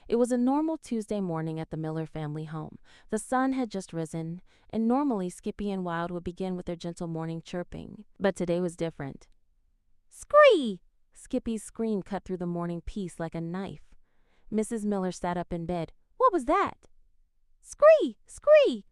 It was a normal Tuesday morning at the Miller family home. The sun had just risen, and normally Skippy and Wild would begin with their gentle morning chirping. But today was different. "Scree!" Skippy's scream cut through the morning peace like a knife. Mrs. Miller sat up in bed. "What was that?" "Scree! Scree!"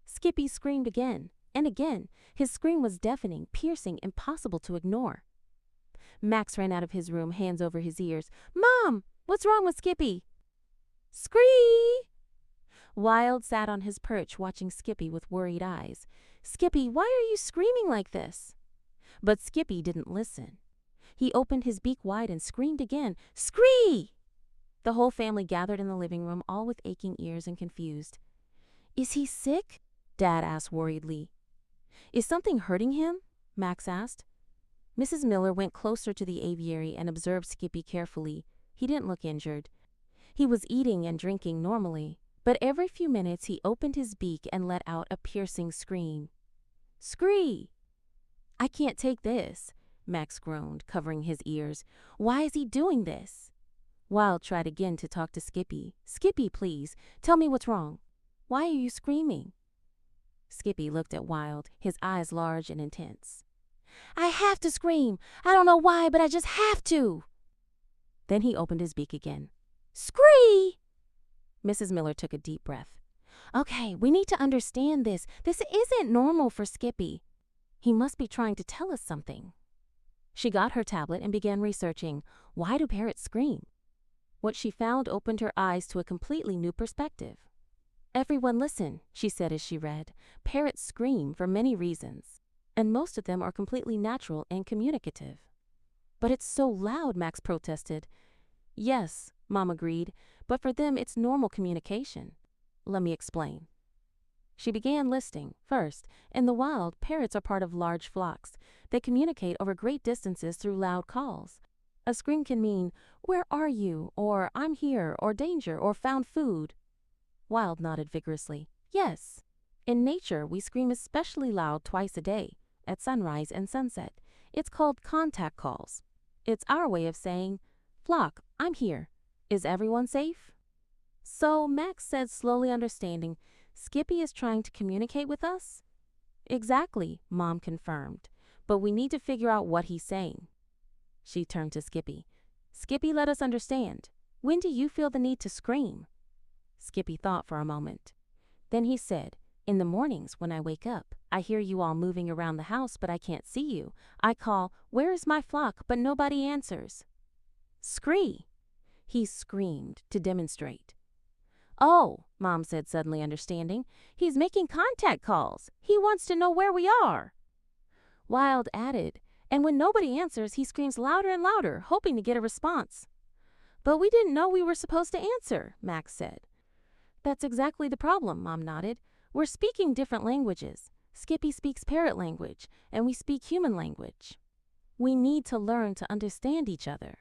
Skippy screamed again and again. His scream was deafening, piercing, impossible to ignore. Max ran out of his room, hands over his ears. "Mom, what's wrong with Skippy?" "Scree!" Wild sat on his perch watching Skippy with worried eyes. "Skippy, why are you screaming like this?" But Skippy didn't listen. He opened his beak wide and screamed again. "Scree!" The whole family gathered in the living room, all with aching ears and confused. "Is he sick?" Dad asked worriedly. "Is something hurting him?" Max asked. Mrs. Miller went closer to the aviary and observed Skippy carefully. He didn't look injured. He was eating and drinking normally, but every few minutes he opened his beak and let out a piercing scream. "Scree!" "I can't take this," Max groaned, covering his ears. "Why is he doing this?" Wild tried again to talk to Skippy. "Skippy, please, tell me what's wrong. Why are you screaming?" Skippy looked at Wild, his eyes large and intense. "I have to scream. I don't know why, but I just have to." Then he opened his beak again. "Scree!" Mrs. Miller took a deep breath. "Okay, we need to understand this. This isn't normal for Skippy. He must be trying to tell us something." She got her tablet and began researching. Why do parrots scream? What she found opened her eyes to a completely new perspective. "Everyone listen," she said as she read. "Parrots scream for many reasons, and most of them are completely natural and communicative." "But it's so loud," Max protested. "Yes," Mom agreed, "but for them it's normal communication. Let me explain." She began listing. First, in the wild, parrots are part of large flocks. They communicate over great distances through loud calls. A scream can mean, "Where are you?" or "I'm here," or "danger," or "found food." Wild nodded vigorously. "Yes. In nature, we scream especially loud twice a day, at sunrise and sunset. It's called contact calls. It's our way of saying, 'Flock, I'm here. Is everyone safe?'" "So," Max said, slowly understanding, "Skippy is trying to communicate with us?" "Exactly," Mom confirmed. "But we need to figure out what he's saying." She turned to Skippy. "Skippy, let us understand. When do you feel the need to scream?" Skippy thought for a moment. Then he said, "In the mornings when I wake up, I hear you all moving around the house, but I can't see you. I call, 'Where is my flock?' but nobody answers." "Scree!" He screamed to demonstrate. "Oh," Mom said, suddenly understanding. "He's making contact calls. He wants to know where we are." Wild added, "And when nobody answers, he screams louder and louder, hoping to get a response." "But we didn't know we were supposed to answer," Max said. "That's exactly the problem," Mom nodded. "We're speaking different languages. Skippy speaks parrot language, and we speak human language. We need to learn to understand each other."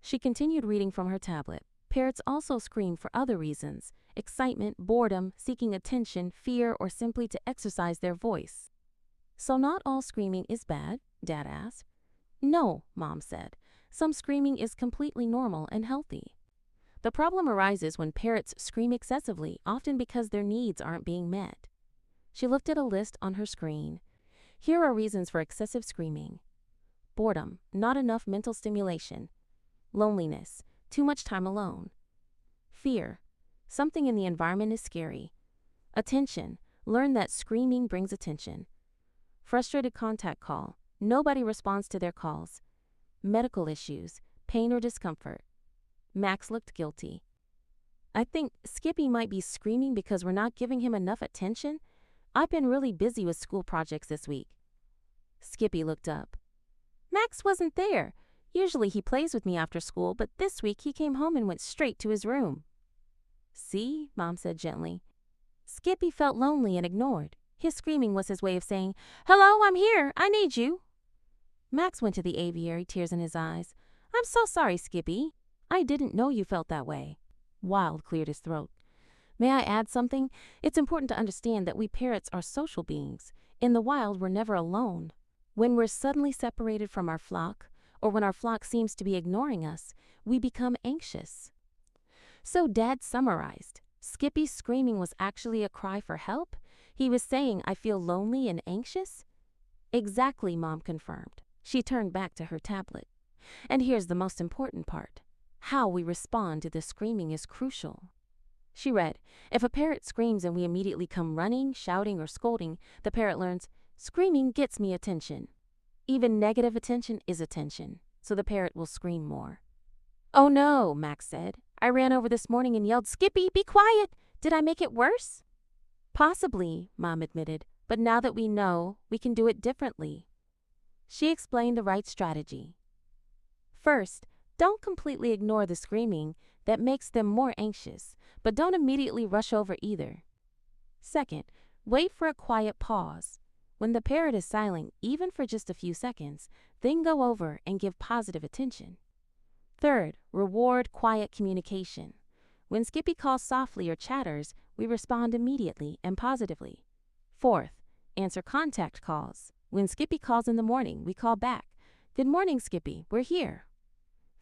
She continued reading from her tablet. Parrots also scream for other reasons: excitement, boredom, seeking attention, fear, or simply to exercise their voice. "So not all screaming is bad?" Dad asked. "No," Mom said. "Some screaming is completely normal and healthy. The problem arises when parrots scream excessively, often because their needs aren't being met." She looked at a list on her screen. Here are reasons for excessive screaming: boredom, not enough mental stimulation; loneliness, too much time alone; fear, something in the environment is scary; attention, learn that screaming brings attention; frustrated contact call, nobody responds to their calls; medical issues, pain or discomfort. Max looked guilty. "I think Skippy might be screaming because we're not giving him enough attention. I've been really busy with school projects this week." Skippy looked up. "Max wasn't there. Usually he plays with me after school, but this week he came home and went straight to his room." "See," Mom said gently. Skippy felt lonely and ignored. His screaming was his way of saying, "Hello, I'm here. I need you." Max went to the aviary, tears in his eyes. "I'm so sorry, Skippy. I didn't know you felt that way." Wild cleared his throat. "May I add something? It's important to understand that we parrots are social beings. In the wild, we're never alone. When we're suddenly separated from our flock, or when our flock seems to be ignoring us, we become anxious. So Dad summarized. Skippy's screaming was actually a cry for help? He was saying, I feel lonely and anxious? Exactly, Mom confirmed. She turned back to her tablet. And here's the most important part. How we respond to the screaming is crucial. She read, if a parrot screams and we immediately come running, shouting, or scolding, the parrot learns, screaming gets me attention. Even negative attention is attention, so the parrot will scream more. Oh no, Max said. I ran over this morning and yelled, Skippy, be quiet! Did I make it worse? Possibly, Mom admitted, but now that we know, we can do it differently. She explained the right strategy. First, don't completely ignore the screaming that makes them more anxious, but don't immediately rush over either. Second, wait for a quiet pause. When the parrot is silent, even for just a few seconds, then go over and give positive attention. Third, reward quiet communication. When Skippy calls softly or chatters, we respond immediately and positively. Fourth, answer contact calls. When Skippy calls in the morning, we call back. Good morning, Skippy, we're here.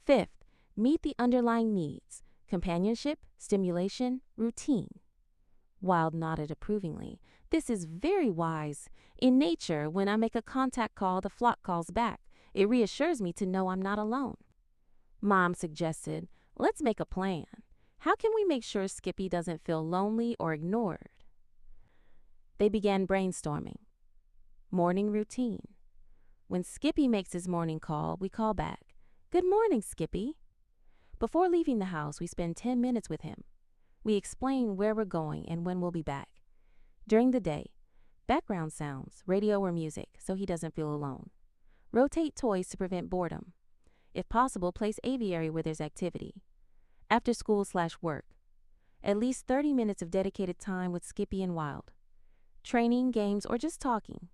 Fifth, meet the underlying needs. Companionship, stimulation, routine. Wild nodded approvingly. This is very wise. In nature, when I make a contact call, the flock calls back. It reassures me to know I'm not alone. Mom suggested, let's make a plan. How can we make sure Skippy doesn't feel lonely or ignored? They began brainstorming. Morning routine. When Skippy makes his morning call, we call back. Good morning, Skippy. Before leaving the house, we spend 10 minutes with him. We explain where we're going and when we'll be back. During the day, background sounds, radio or music, so he doesn't feel alone. Rotate toys to prevent boredom. If possible, place aviary where there's activity. After school/work. At least 30 minutes of dedicated time with Skippy and Wild. Training, games, or just talking.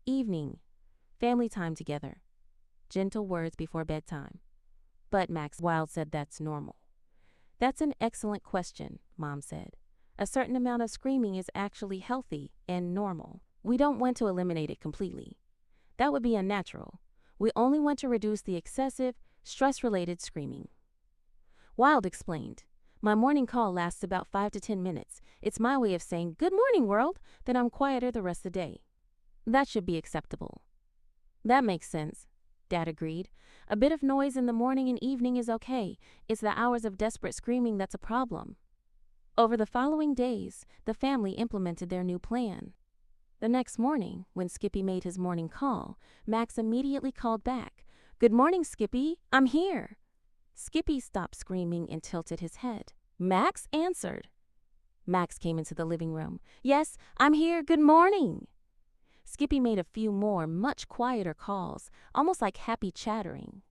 Evening. Family time together. Gentle words before bedtime. But Max, Wild said that's normal. That's an excellent question, Mom said. A certain amount of screaming is actually healthy and normal. We don't want to eliminate it completely. That would be unnatural. We only want to reduce the excessive, stress-related screaming. Wild explained, my morning call lasts about 5 to 10 minutes. It's my way of saying, good morning, world, then I'm quieter the rest of the day. That should be acceptable. That makes sense, Dad agreed. A bit of noise in the morning and evening is okay. It's the hours of desperate screaming that's a problem. Over the following days, the family implemented their new plan. The next morning, when Skippy made his morning call, Max immediately called back. Good morning, Skippy. I'm here. Skippy stopped screaming and tilted his head. Max answered. Max came into the living room. Yes, I'm here. Good morning. Skippy made a few more, much quieter calls, almost like happy chattering.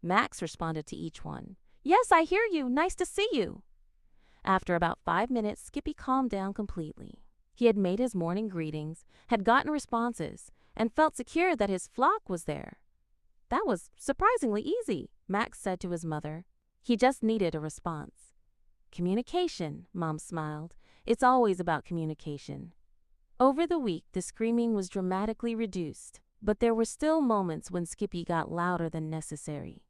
Max responded to each one. Yes, I hear you. Nice to see you. After about 5 minutes, Skippy calmed down completely. He had made his morning greetings, had gotten responses, and felt secure that his flock was there. That was surprisingly easy, Max said to his mother. He just needed a response. Communication, Mom smiled. It's always about communication. Over the week, the screaming was dramatically reduced, but there were still moments when Skippy got louder than necessary.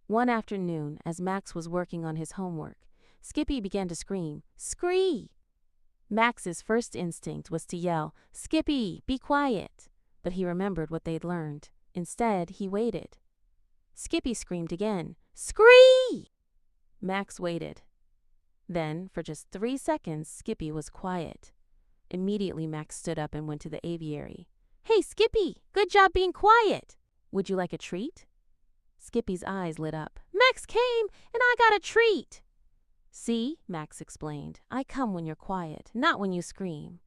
One afternoon, as Max was working on his homework, Skippy began to scream, "Scree!" Max's first instinct was to yell, "Skippy, be quiet!" But he remembered what they'd learned. Instead, he waited. Skippy screamed again, "Scree!" Max waited. Then, for just 3 seconds, Skippy was quiet. Immediately, Max stood up and went to the aviary. "Hey, Skippy, good job being quiet. Would you like a treat?" Skippy's eyes lit up. "Max came, and I got a treat." "See," Max explained, "I come when you're quiet, not when you scream."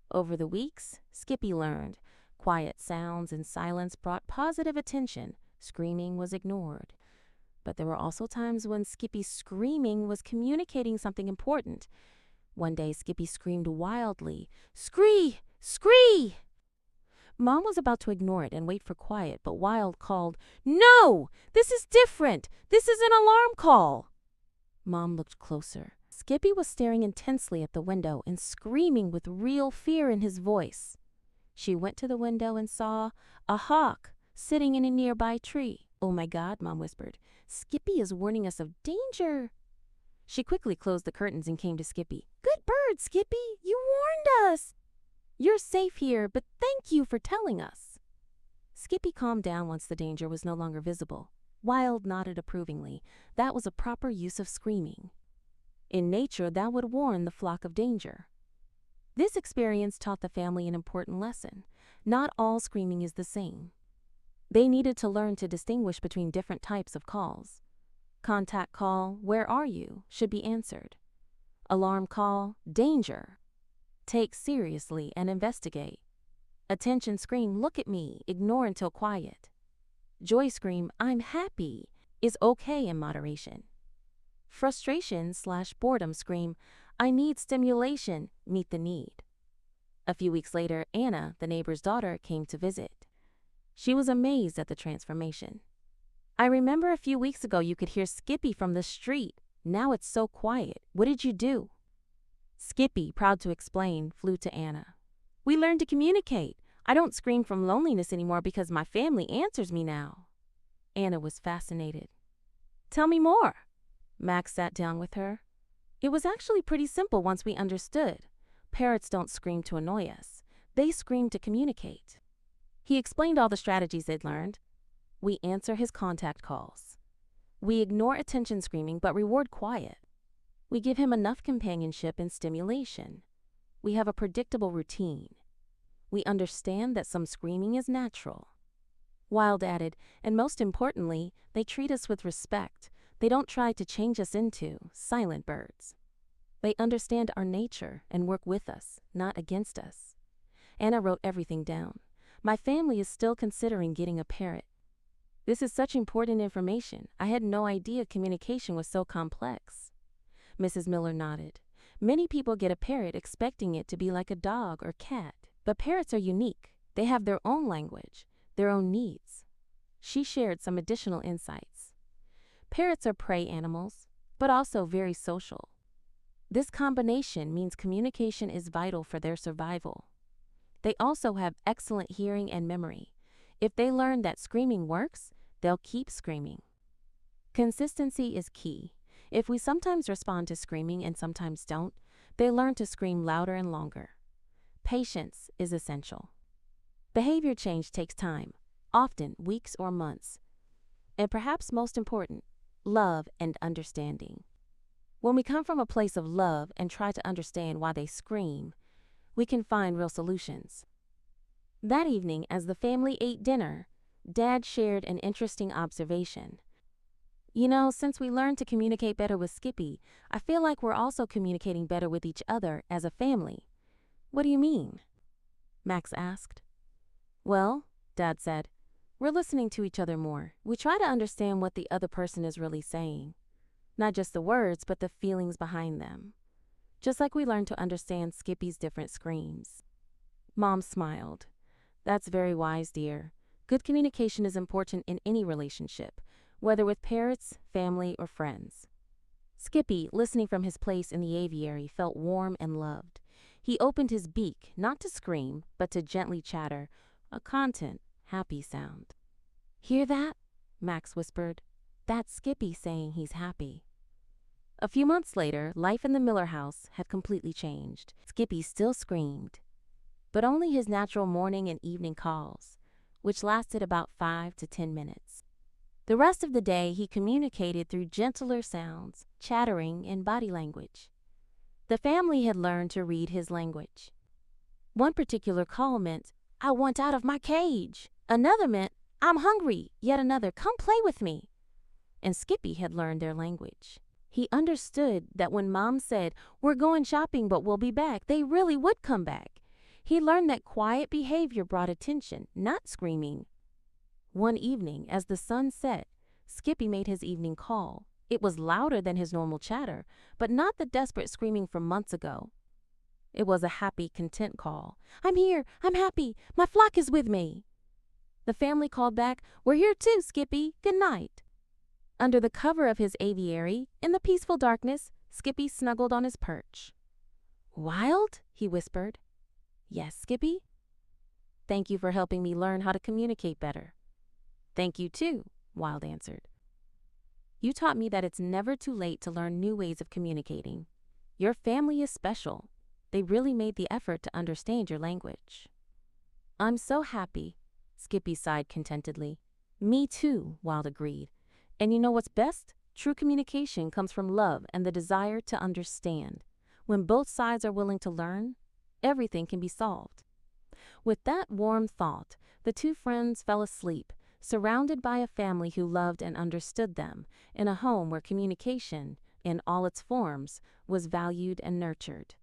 Over the weeks, Skippy learned. Quiet sounds and silence brought positive attention. Screaming was ignored. But there were also times when Skippy's screaming was communicating something important. One day, Skippy screamed wildly, "Scree! Scree!" Mom was about to ignore it and wait for quiet, but Wild called, "No! This is different! This is an alarm call!" Mom looked closer. Skippy was staring intensely at the window and screaming with real fear in his voice. She went to the window and saw a hawk sitting in a nearby tree. "Oh my God," Mom whispered. "Skippy is warning us of danger." She quickly closed the curtains and came to Skippy. "Good bird, Skippy! You warned us! You're safe here, but thank you for telling us." Skippy calmed down once the danger was no longer visible. Wild nodded approvingly. That was a proper use of screaming. In nature, that would warn the flock of danger. This experience taught the family an important lesson. Not all screaming is the same. They needed to learn to distinguish between different types of calls. Contact call, "Where are you?" should be answered. Alarm call, "Danger." Take seriously and investigate. Attention scream, "Look at me," ignore until quiet. Joy scream, "I'm happy," is okay in moderation. Frustration/boredom scream, "I need stimulation," meet the need. A few weeks later, Anna, the neighbor's daughter, came to visit. She was amazed at the transformation. "I remember a few weeks ago you could hear Skippy from the street. Now it's so quiet. What did you do?" Skippy, proud to explain, flew to Anna. "We learned to communicate. I don't scream from loneliness anymore because my family answers me now." Anna was fascinated. "Tell me more." Max sat down with her. "It was actually pretty simple once we understood. Parrots don't scream to annoy us. They scream to communicate." He explained all the strategies they'd learned. We answer his contact calls. We ignore attention screaming but reward quiet. We give him enough companionship and stimulation. We have a predictable routine. We understand that some screaming is natural. Wild added, "And most importantly, they treat us with respect. They don't try to change us into silent birds. They understand our nature and work with us, not against us." Anna wrote everything down. "My family is still considering getting a parrot. This is such important information. I had no idea communication was so complex." Mrs. Miller nodded. "Many people get a parrot expecting it to be like a dog or cat, but parrots are unique. They have their own language, their own needs." She shared some additional insights. Parrots are prey animals, but also very social. This combination means communication is vital for their survival. They also have excellent hearing and memory. If they learn that screaming works, they'll keep screaming. Consistency is key. If we sometimes respond to screaming and sometimes don't, they learn to scream louder and longer. Patience is essential. Behavior change takes time, often weeks or months. And perhaps most important, love and understanding. When we come from a place of love and try to understand why they scream, we can find real solutions. That evening, as the family ate dinner, Dad shared an interesting observation. "You know, since we learned to communicate better with Skippy, I feel like we're also communicating better with each other as a family." "What do you mean?" Max asked. "Well," Dad said, "we're listening to each other more. We try to understand what the other person is really saying. Not just the words, but the feelings behind them. Just like we learned to understand Skippy's different screams." Mom smiled. "That's very wise, dear. Good communication is important in any relationship, whether with parrots, family, or friends." Skippy, listening from his place in the aviary, felt warm and loved. He opened his beak, not to scream, but to gently chatter, a content, happy sound. "Hear that?" Max whispered. "That's Skippy saying he's happy." A few months later, life in the Miller house had completely changed. Skippy still screamed, but only his natural morning and evening calls, which lasted about 5 to 10 minutes. The rest of the day, he communicated through gentler sounds, chattering, and body language. The family had learned to read his language. One particular call meant, "I want out of my cage." Another meant, "I'm hungry." Yet another, "Come play with me." And Skippy had learned their language. He understood that when Mom said, "We're going shopping, but we'll be back," they really would come back. He learned that quiet behavior brought attention, not screaming. One evening, as the sun set, Skippy made his evening call. It was louder than his normal chatter, but not the desperate screaming from months ago. It was a happy, content call. "I'm here. I'm happy. My flock is with me." The family called back, "We're here too, Skippy. Good night." Under the cover of his aviary, in the peaceful darkness, Skippy snuggled on his perch. "Wild?" he whispered. "Yes, Skippy?" "Thank you for helping me learn how to communicate better." "Thank you too," Wild answered. You taught me that it's never too late to learn new ways of communicating. Your family is special. They really made the effort to understand your language." "I'm so happy," Skippy sighed contentedly. "Me too," Wild agreed. "And you know what's best? True communication comes from love and the desire to understand. When both sides are willing to learn, everything can be solved." With that warm thought, the two friends fell asleep, surrounded by a family who loved and understood them, in a home where communication, in all its forms, was valued and nurtured.